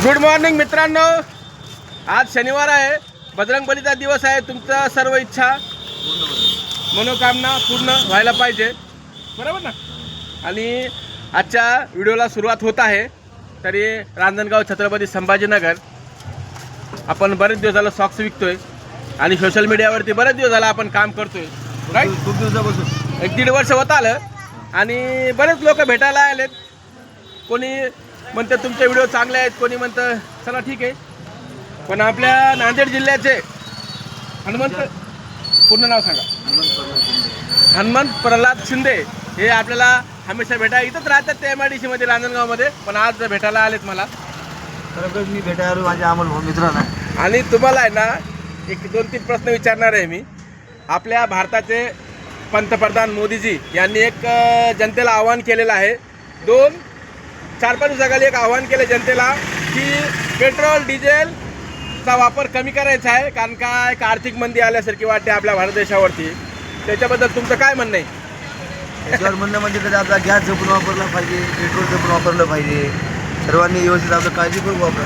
Good morning मित्रांनो, आज शनिवार आहे, बजरंगबलीचा दिवस आहे. तुमचा सर्व इच्छा मनोकामना पूर्ण व्हायला पाहिजे, बरोबर ना. आणि आजच्या व्हिडिओला सुरुवात होत आहे. तरी रांजणगाव छत्रपती संभाजीनगर आपण बरेच दिवस झालं सॉक्स विकतोय आणि सोशल मीडियावरती बरेच दिवस झाला आपण काम करतोय, राईट. खूप दिवसापासून 1-1.5 वर्ष होत आलं आणि बरेच लोक भेटायला आलेत. कोणी म्हणतं तुमचे व्हिडिओ चांगले आहेत, कोणी म्हणतं चला ठीक आहे. पण आपल्या नांदेड जिल्ह्याचे हनुमंत, पूर्ण नाव सांगा. हनुमंत प्रल्हाद शिंदे हे आपल्याला हमेशा भेटायला इथंच राहतात ते MIDC मध्ये रांजणगावमध्ये. पण आज भेटायला आलेत मला. खरोखर मी भेटायला माझ्या अमोल भाऊ मित्रांना. आणि तुम्हाला आहे ना 1-2-3 प्रश्न विचारणार आहे मी. आपल्या भारताचे पंतप्रधान मोदीजी यांनी एक जनतेला आवाहन केलेलं आहे. 2-4-5 दिवसाखाली एक आवाहन केलं जनतेला की पेट्रोल डिझेलचा वापर कमी करायचा आहे. कारण काय आर्थिक मंदी आल्यासारखी वाटते आपल्या भारत देशावरती. त्याच्याबद्दल तुमचं काय म्हणणं आहे? त्याच्यावर म्हणणं म्हणजे तरी आपला गॅस जपून वापरला पाहिजे, पेट्रोल जपून वापरलं पाहिजे. सर्वांनी व्यवस्थित आपलं काळजीपूर्वक वापरा.